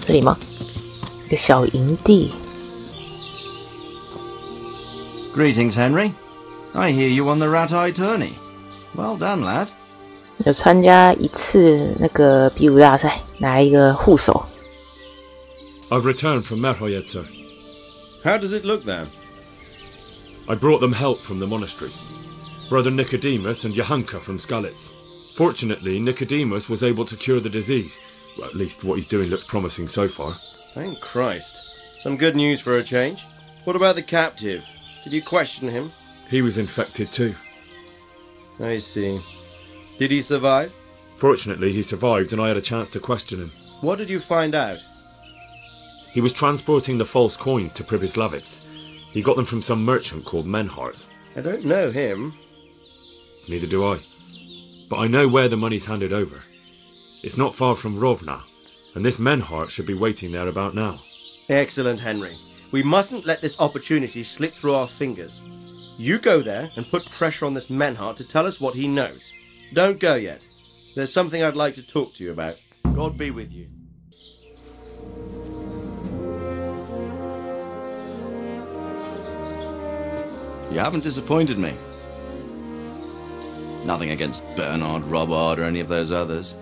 这里吗？一个小营地。Greetings, Henry. I hear you won the rat-eye tourney. Well done, lad. 有参加一次那个比武大赛，拿一个护手。I've returned from Merhoyed, sir. How does it look then? I brought them help from the monastery. Brother Nicodemus and Johanka from Skalitz. Fortunately, Nicodemus was able to cure the disease. Well, at least what he's doing looks promising so far. Thank Christ. Some good news for a change. What about the captive? Did you question him? He was infected too. I see. Did he survive? Fortunately, he survived and I had a chance to question him. What did you find out? He was transporting the false coins to Pribyslavitz. He got them from some merchant called Menhart. I don't know him. Neither do I. But I know where the money's handed over. It's not far from Rovna, and this Menhart should be waiting there about now. Excellent, Henry. We mustn't let this opportunity slip through our fingers. You go there and put pressure on this Menhart to tell us what he knows. Don't go yet. There's something I'd like to talk to you about. God be with you. You haven't disappointed me. Nothing against Bernard, Robert, or any of those others.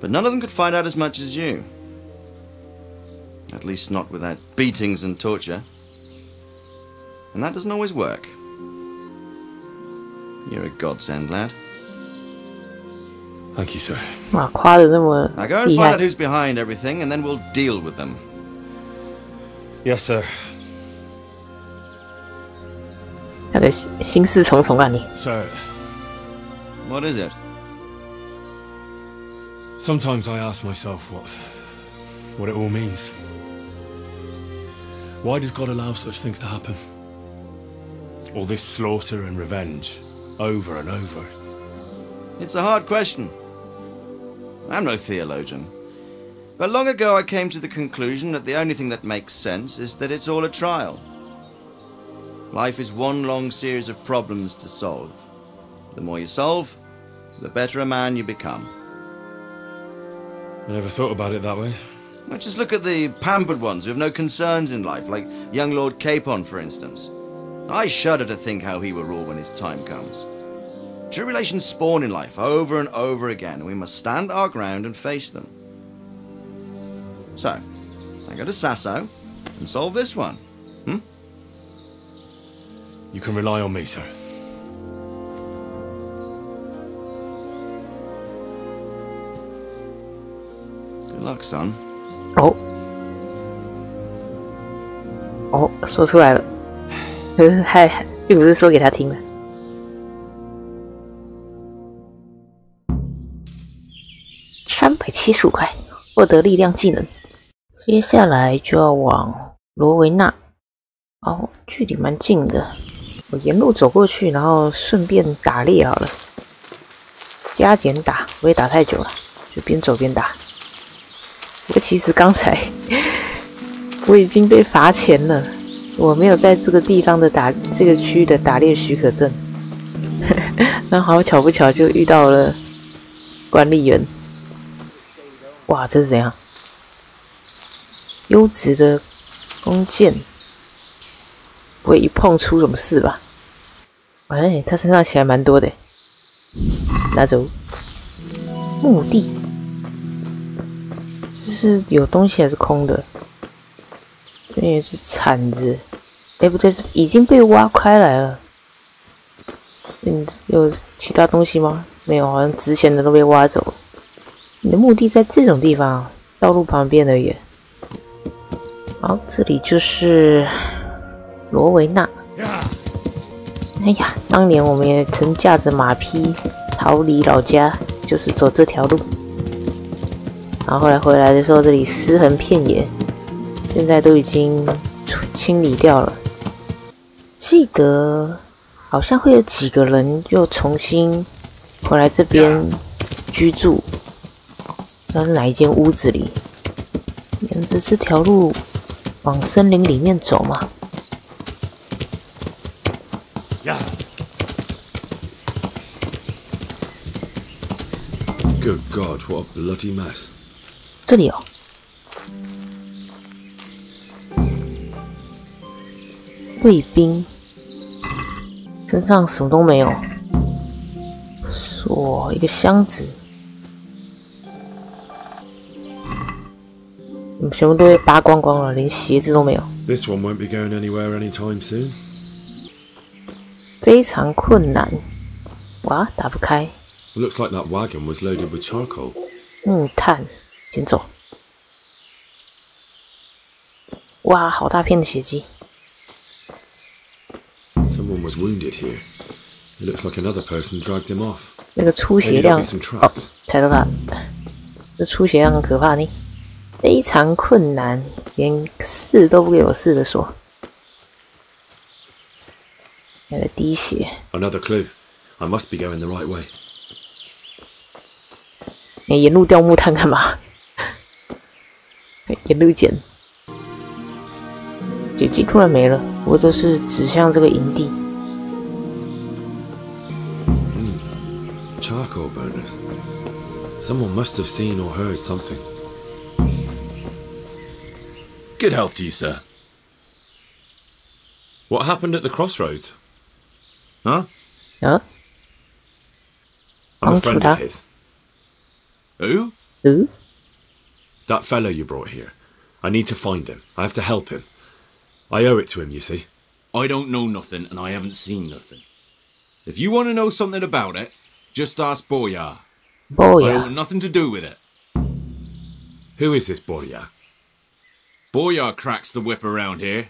But none of them could find out as much as you. At least not without beatings and torture. And that doesn't always work. You're a godsend, lad. Thank you, sir. 哇，夸得那么 Now go and 厉 find 害 out。who's behind everything, and then we'll deal with them. Yes, sir. 他的心事重重啊你。 Sir, What is it? sometimes I ask myself what it all means. Why does God allow such things to happen? All this slaughter and revenge, over and over. It's a hard question. I'm no theologian. But long ago I came to the conclusion that the only thing that makes sense is that it's all a trial. Life is one long series of problems to solve. The more you solve, the better a man you become. I never thought about it that way. Well, just look at the pampered ones who have no concerns in life, like young Lord Capon, for instance. I shudder to think how he will rule when his time comes. Tribulations spawn in life over and over again, and we must stand our ground and face them. So, I go to Sasso and solve this one. You can rely on me, sir. Good luck, son. 哦，说出来了，嗨，并不是说给他听的。375块，获得力量技能。接下来就要往罗维纳，哦，距离蛮近的，我沿路走过去，然后顺便打猎好了，加减打，不会打太久了，就边走边打。不过其实刚才我已经被罚钱了，我没有在这个地方的这个区的打猎许可证，然后好巧不巧就遇到了管理员。哇，这是怎样？优质的弓箭，不会一碰出什么事吧？哎，他身上起来蛮多的，拿走。墓地，这是有东西还是空的？这也是铲子，哎，不对，是已经被挖开来了。有其他东西吗？没有，好像值钱的都被挖走了。你的墓地在这种地方，道路旁边而已。好，这里就是罗维纳。哎呀，当年我们也曾驾着马匹逃离老家，就是走这条路。然后后来回来的时候，这里尸横遍野，现在都已经清理掉了。记得好像会有几个人又重新回来这边居住。不知道是哪一间屋子里，沿着这条路往森林里面走嘛。Good God, what a bloody mess. 这里哦，卫兵，身上什么都没有，锁一个箱子，全部都被扒光光了，连鞋子都没有。This one won't be going anywhere anytime soon. 非常困难，哇，打不开。Looks like that wagon was loaded with charcoal. 木炭，捡走。哇，好大片的血迹。Someone was wounded here. It looks like another person dragged him off. 那个出血量，哦，踩到它，这出血量很可怕呢。非常困难，连试都不给我试的说。还在滴血。Another clue. I must be going the right way. 你沿路掉木炭干嘛？沿路捡。血迹突然没了，不过都是指向这个营地。Charcoal burners. Someone must have seen or heard something. Good health to you, sir. What happened at the crossroads? Huh? Huh? I'm a friend of his. Who? Who? That fellow you brought here. I need to find him. I have to help him. I owe it to him, you see. I don't know nothing, and I haven't seen nothing. If you want to know something about it, just ask Boyar. I Boyar. want nothing to do with it. Who is this Boyar? Boyar cracks the whip around here.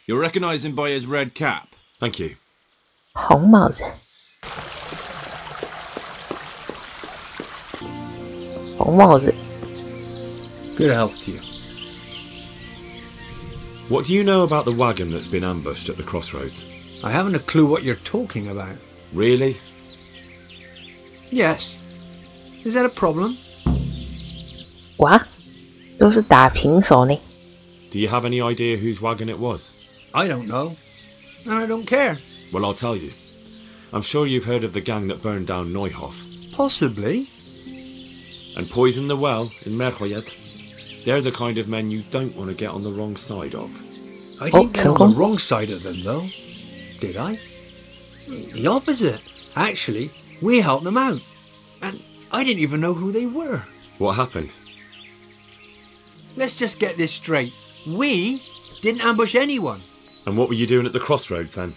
You'll recognize him by his red cap. Thank you. 红帽子。红帽子。Good health to you. What do you know about the wagon that's been ambushed at the crossroads? I haven't a clue what you're talking about. Really? Yes. Is that a problem? 哇，都是打平手呢。 Do you have any idea whose wagon it was? I don't know. And I don't care. Well, I'll tell you. I'm sure you've heard of the gang that burned down Neuhof Possibly. and poisoned the well in Merhoyet. They're the kind of men you don't want to get on the wrong side of. I didn't get on成功。the wrong side of them, though. Did I? The opposite. Actually, we helped them out. And I didn't even know who they were. What happened? Let's just get this straight. We didn't ambush anyone. And what were you doing at the crossroads then?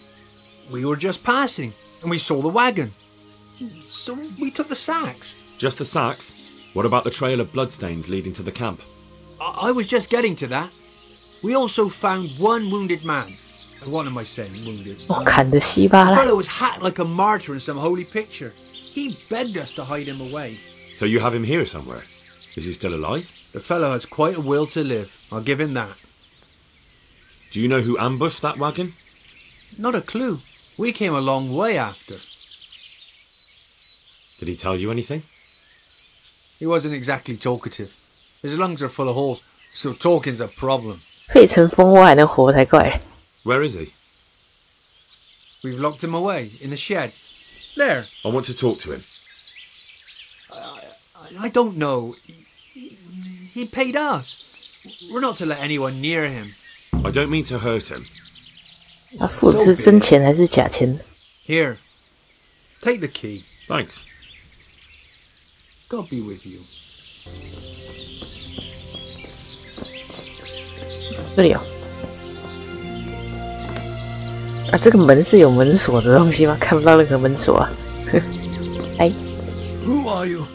We were just passing, and we saw the wagon. So we took the sacks. Just the sacks? What about the trail of bloodstains leading to the camp? I was just getting to that. We also found one wounded man. What am I saying, wounded? 我砍得稀巴 The 烂。 fellow was hacked like a martyr in some holy picture. He begged us to hide him away. So you have him here somewhere? Is he still alive? The fellow has quite a will to live. I'll give him that. Do you know who ambushed that wagon? Not a clue. We came a long way after. Did he tell you anything? He wasn't exactly talkative. His lungs are full of holes, so talking's a problem. 沸成蜂窝还能活才怪。 Where is he? We've locked him away in the shed. There. I want to talk to him. I don't know. He paid us. We're not to let anyone near him. I don't mean to hurt him. 他付的是真钱还是假钱？ Here. Take the key. Thanks. God be with you. 这里有。啊，这个门是有门锁的东西吗？看不到任何门锁啊。哎， Who are you?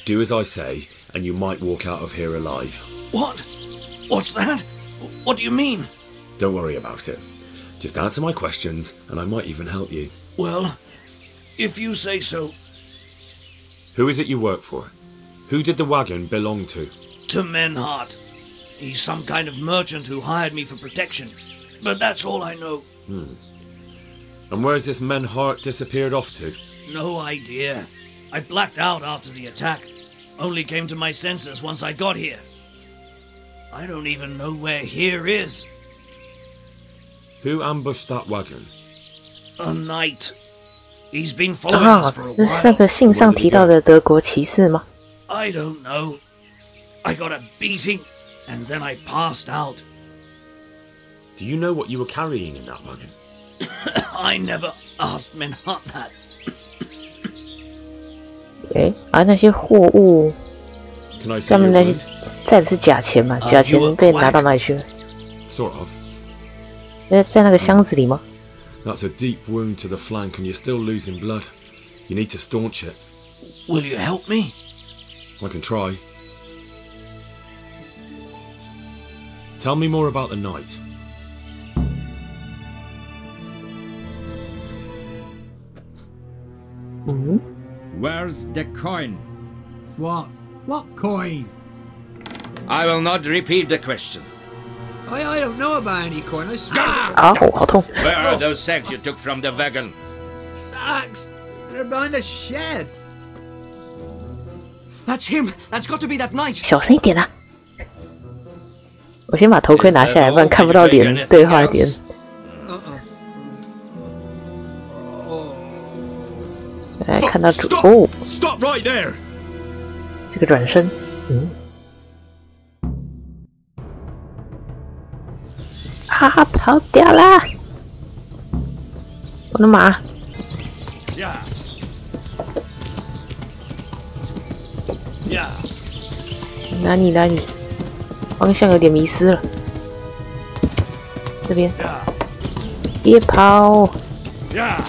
Do as I say, and you might walk out of here alive. What? What's that? What do you mean? Don't worry about it. Just answer my questions, and I might even help you. Well, if you say so. Who is it you work for? Who did the wagon belong to? To Menhart. He's some kind of merchant who hired me for protection. But that's all I know. And where's this Menhart disappeared off to? No idea. I blacked out after the attack. Only came to my senses once I got here. I don't even know where here is. Who ambushed that wagon? A knight. He's been following 啊 us for a， 这是那 while. 个信上提到的德国骑士吗？ I don't know. I got a beating, and then I passed out. Do you know what you were carrying in that wagon? I never asked Menhart that. 那些货物 Can I see 上面 your 那些 wound? 载的是假钱嘛？假钱被拿到哪里去了？ Sort of. 在那个箱子里吗？ That's a deep wound to the flank and you're still losing blood. You need to staunch it. Will you help me? I can try. Tell me more about the night. Where's the coin? What? What coin? I will not repeat the question. I don't know about any coin. I swear. 啊，好痛！ Where are those sacks you took from the wagon? Sacks. They're behind the shed. That's him! That's got to be that knight! 小声一点啊！我先把头盔拿下来，不然看不到脸，对话一点。来看到主哦， Stop right there! 这个转身，啊，跑掉啦！我的马， Yeah. Yeah. 哪里？方向有点迷失了。这边，别跑 Yeah.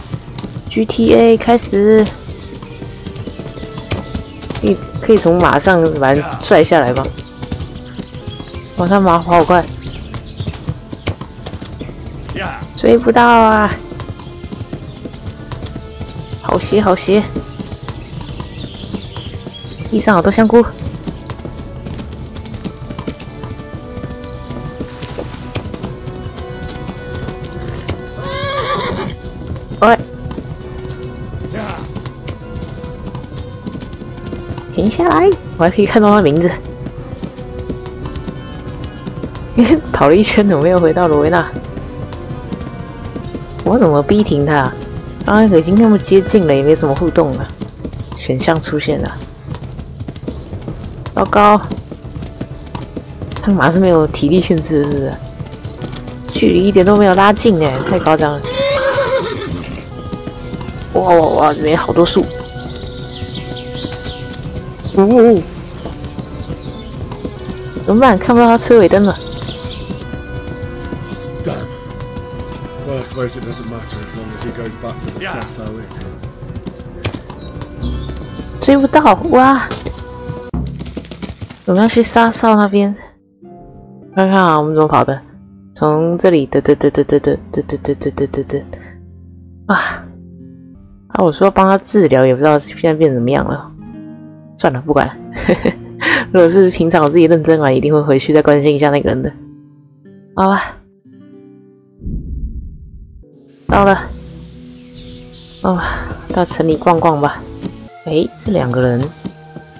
！GTA 开始，可以从马上把人拽下来吗？哇，他马跑好快， Yeah. 追不到啊！好斜，地上好多香菇。喂，停下来！我还可以看到他名字。跑了一圈，怎么没有回到罗维纳？我怎么逼停他？刚刚已经那么接近了，也没怎么互动了。选项出现了，糟糕！他马是没有体力限制，是不是？距离一点都没有拉近哎，太夸张了！哇！里面好多树。怎么办？看不到他车尾灯了。 Damn. Well, I suppose it doesn't matter as long as he goes back to the Sasso Inn. 追不到哇！我们要去沙哨那边，看看啊，我们怎么跑的？从这里，啊！我说帮他治疗，也不知道现在变怎么样了。算了，不管了。如果是平常我自己认真玩，一定会回去再关心一下那个人的。好吧，到了。到城里逛逛吧。这两个人。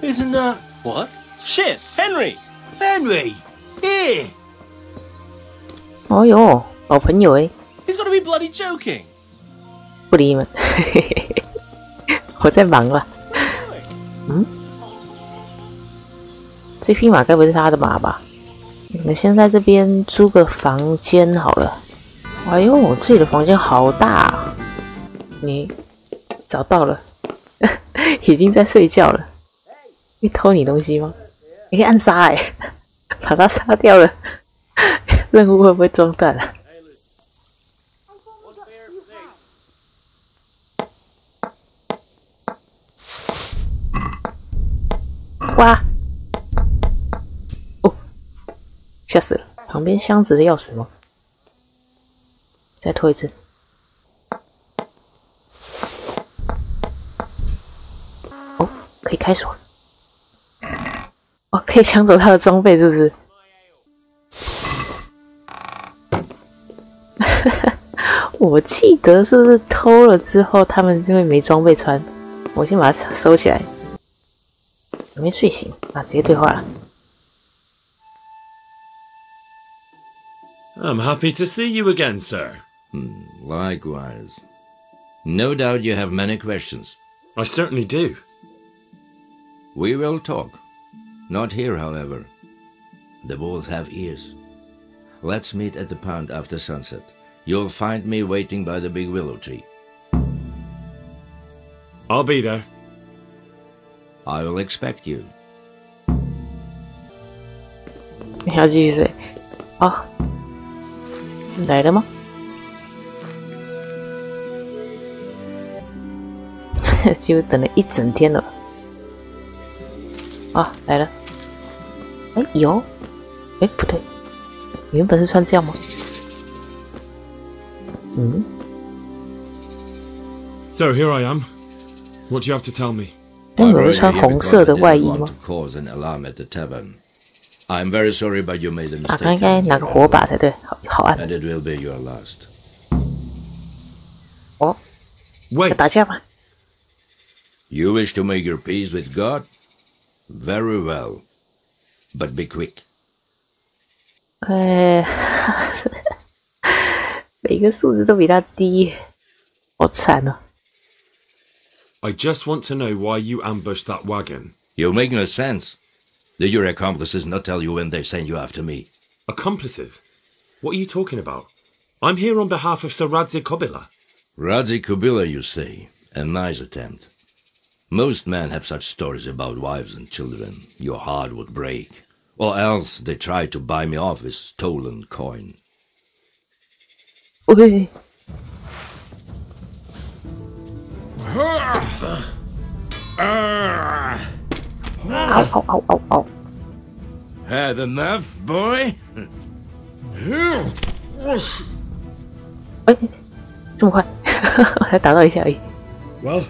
Isn't that... What? Shit, Henry! Henry! Here! 哦哟，好朋友哎。 He's got to be bloody joking. 不理你们，我在忙了。这匹马该不是他的马吧？我们先在这边租个房间好了。哎呦，我自己的房间好大啊！你找到了，已经在睡觉了。会偷你东西吗？你可以按杀把他杀掉了。任务会不会中断啊？ 哇！哦，吓死了！旁边箱子的钥匙吗？再拖一次。哦，可以开锁。哦，可以抢走他的装备，是不是？我记得是不是偷了之后，他们就会没装备穿？我先把它收起来。 没睡醒啊，直接对话了。I'm happy to see you again, sir. Likewise. No doubt you have many questions. I certainly do. We will talk. Not here, however. The wolves have ears. Let's meet at the pond after sunset. You'll find me waiting by the big willow tree. I'll be there. I will expect you. 你要继续睡？哦，来了吗？几乎等了一整天了。啊，来了。哎，有。哎，不对，你原本是穿这样吗？嗯。So here I am. What do you have to tell me? 哎，我是穿红色的外衣吗？ Cause an alarm at the tavern. I'm very sorry, but you made a mistake. 啊，刚应该拿个火把才对，好暗。 And it will be your last. 哦，要 Wait. 打架吗？ You wish to make your peace with God? Very well. But be quick. 每个数字都比他低，好惨哦。 I just want to know why you ambushed that wagon. You make no sense. Did your accomplices not tell you when they sent you after me? Accomplices? What are you talking about? I'm here on behalf of Sir Radzik Kobila. Radzik Kobila, you say? A nice attempt. Most men have such stories about wives and children. Your heart would break. Or else they try to buy me off with stolen coin. Okay. 嗷！ Had enough, boy? 哎，这么快，才打到一下而已。 Well,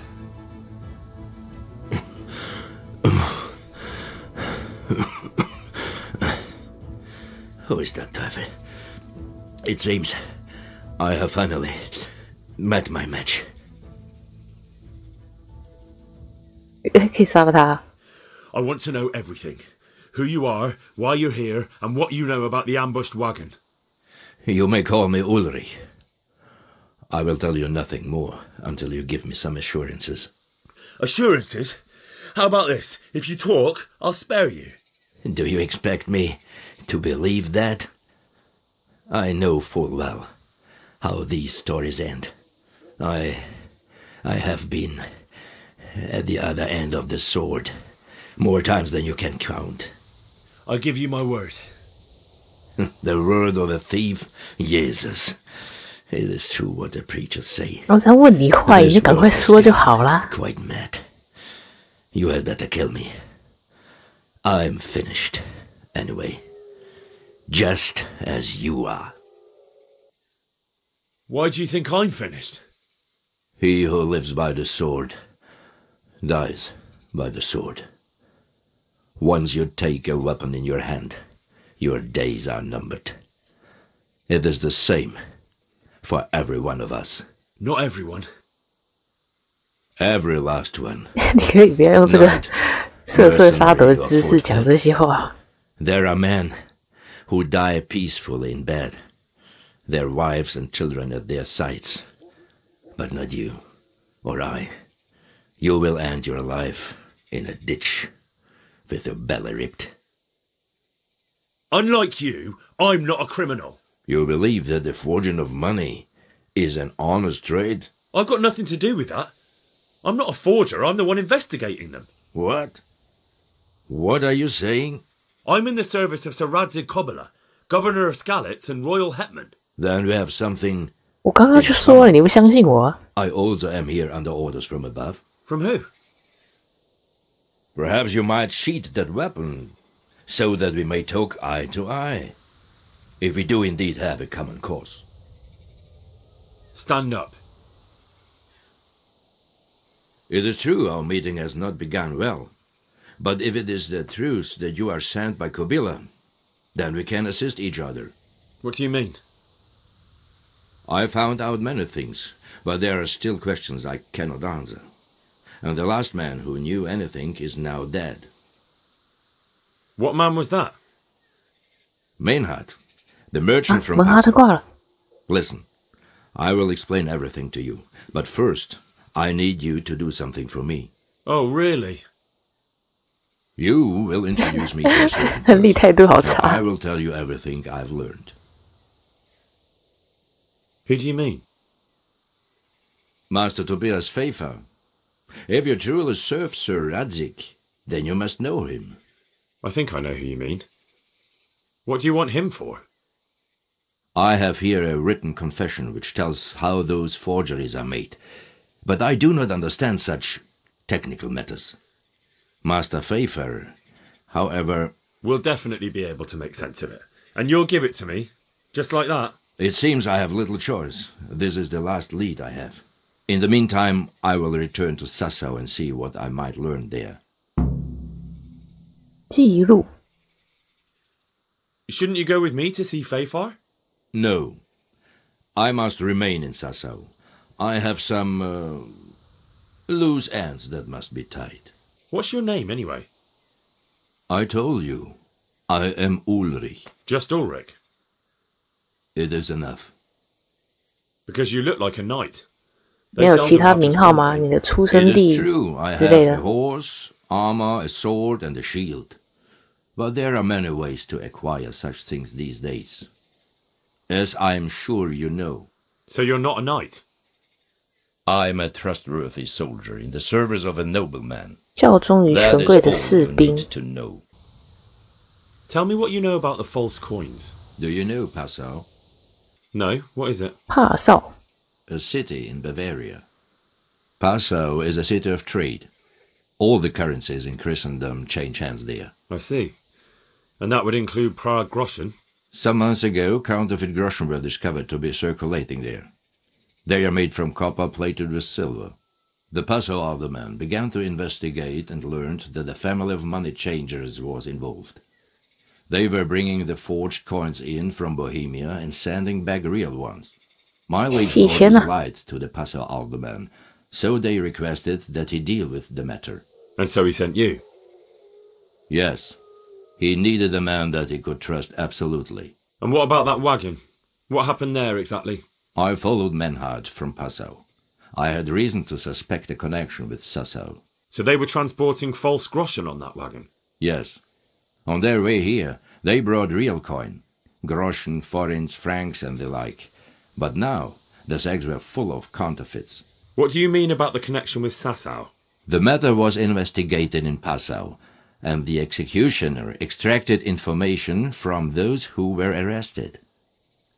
Who is that, David? It seems I have finally met my match. 可以杀了他。 I want to know everything. Who you are, why you're here, and what you know about the ambushed wagon. You may call me Ulrich. I will tell you nothing more until you give me some assurances. Assurances? How about this? If you talk, I'll spare you. Do you expect me to believe that? I know full well how these stories end. I have been at the other end of the sword more times than you can count. I give you my word. The word of a thief? Jesus. It is true what the preachers say. 我才问你话，你就赶快说就好啦。 Quite mad. You had better kill me. I'm finished. Anyway. Just as you are. Why do you think I'm finished? He who lives by the sword dies by the sword. Once you take a weapon in your hand, your days are numbered. It is the same for every one of us. Not everyone. Every last one. 你可以不要用这个瑟瑟发抖的姿势讲这些话。 There are men who die peacefully in bed, their wives and children at their sides. But not you, or I. You will end your life in a ditch, with your belly ripped. Unlike you, I'm not a criminal. You believe that the forging of money is an honest trade? I've got nothing to do with that. I'm not a forger, I'm the one investigating them. What? What are you saying? I'm in the service of Sir Radzik Kobila, Governor of Skalitz and Royal Hetman. Then we have something... 我刚刚就说了，你不相信我啊？ I also am here under orders from above. From who? Perhaps you might sheath that weapon, so that we may talk eye to eye. If we do indeed have a common cause. Stand up. It is true our meeting has not begun well. But if it is the truth that you are sent by Kobila, then we can assist each other. What do you mean? I found out many things, but there are still questions I cannot answer. And the last man who knew anything is now dead. What man was that? Mainhard, the merchant from 门哈特 Hassel. 挂了。 Listen, I will explain everything to you. But first, I need you to do something for me. Oh, really? You will introduce me to someone. 立态度好 Now 差 I。will tell you everything I've learned. Who do you mean? Master Tobias Pfeiffer. If you truly serve Sir Radzik, then you must know him. I think I know who you mean. What do you want him for? I have here a written confession which tells how those forgeries are made, but I do not understand such technical matters. Master Pfeiffer, however... We'll definitely be able to make sense of it. And you'll give it to me, just like that? It seems I have little choice. This is the last lead I have. In the meantime, I will return to Sassau and see what I might learn there. 记录 Shouldn't you go with me to see Pfeiffer? No. I must remain in Sassau. I have some, loose ends that must be tied. What's your name, anyway? I told you. I am Ulrich. Just Ulrich? It is enough. Because you look like a knight. 没有其他名号吗？你的出生地 It is true. I 之类 have a 的。 horse, armor, a sword, and a shield. But there are many ways to acquire such things these days. As I am sure you know. So you're not a knight? I am a trustworthy soldier in the service of a nobleman. 效忠于权贵的士兵。 That is all you need to know. Tell me what you know about the false coins. Do you know Passau? No, what is it? 帕绍 A city in Bavaria. Passau is a city of trade. All the currencies in Christendom change hands there. I see. And that would include Prague groschen? Some months ago, counterfeit groschen were discovered to be circulating there. They are made from copper plated with silver. The Passau alderman began to investigate and learned that a family of money changers was involved. They were bringing the forged coins in from Bohemia and sending back real ones. My late lord was lied to the Passau alderman, so they requested that he deal with the matter. And so he sent you? Yes. He needed a man that he could trust absolutely. And what about that wagon? What happened there exactly? I followed Menhard from Passau. I had reason to suspect a connection with Sassau. So they were transporting false groschen on that wagon? Yes. On their way here, they brought real coin. Groschen, forints, francs and the like. But now, the sacks were full of counterfeits. What do you mean about the connection with Sassau? The matter was investigated in Passau, and the executioner extracted information from those who were arrested.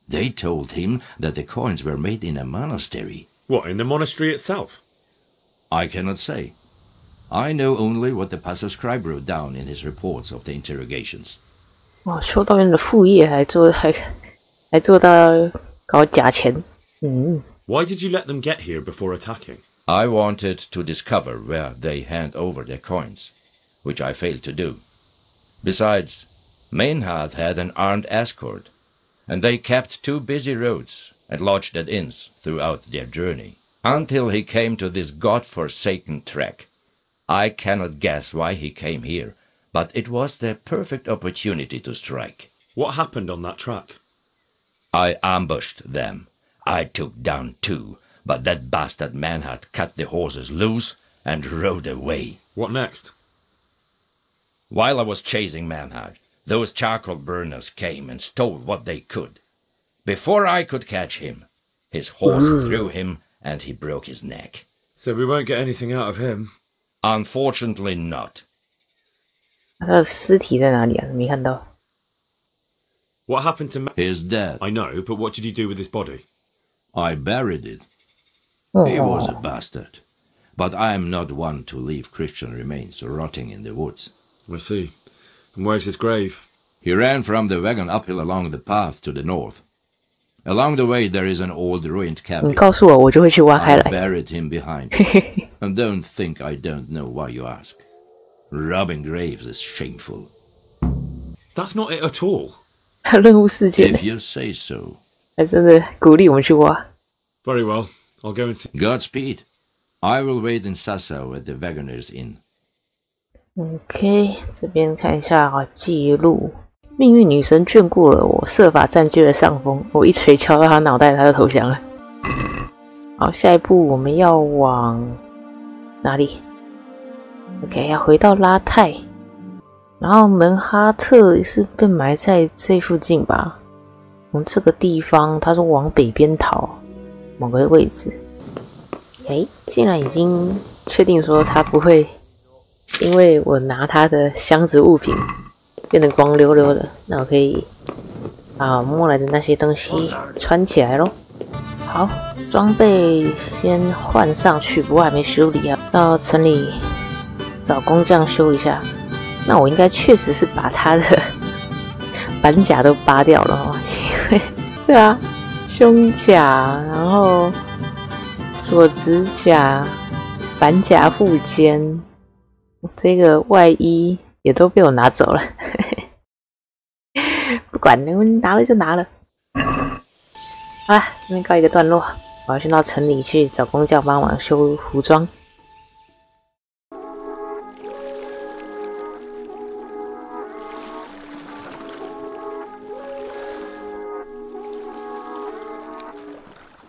They told him that the coins were made in a monastery. What, in the monastery itself? I cannot say. I know only what the Passau scribe wrote down in his reports of the interrogations. 哇，修道院的副业还做到搞假钱。Why did you let them get here before attacking? I wanted to discover where they hand over their coins, which I failed to do. Besides, Meinhard had an armed escort, and they kept 2 busy roads and lodged at inns throughout their journey, until he came to this god-forsaken track. I cannot guess why he came here, but it was the perfect opportunity to strike. What happened on that track? I ambushed them. I took down 2, but that bastard Manhart cut the horses loose and rode away. What next? While I was chasing Manhart, those charcoal burners came and stole what they could. Before I could catch him, his horse threw him and he broke his neck. So we won't get anything out of him? Unfortunately not. 他的尸体在哪里啊？没看到。 What happened to He's dead. I know, but what did you do with his body? I buried it. He was a bastard. But I am not one to leave Christian remains rotting in the woods. I see. And where's his grave? He ran from the wagon uphill along the path to the north. Along the way there is an old ruined cabin. 你告诉我，我就会去挖开 I 来。 buried him behind. And don't think I don't know why you ask. Robbing graves is shameful. That's not it at all. 任务事件 If you say so. 还真的鼓励我们去挖。 Very well. I'll go and see. Godspeed. I will wait in Sassau at the Wagoner's Inn. OK， 这边看一下啊，记录。命运女神眷顾了我，设法占据了上风。我一锤敲到她脑袋，她就投降了。好，下一步我们要往哪里 ？OK， 要回到拉泰。然后门哈特是被埋在这附近吧？从这个地方，他说往北边逃，某个位置。哎，既然已经确定说他不会因为我拿他的箱子物品变得光溜溜的，那我可以把摸来的那些东西穿起来咯。好，装备先换上去，不过还没修理啊，到城里找工匠修一下。那我应该确实是把他的板甲都扒掉了哦，因为对啊，胸甲，然后锁指甲、板甲护肩，这个外衣也都被我拿走了。不管，拿了就拿了。好啦，这边告一个段落，我要先到城里去找工匠帮忙修服装。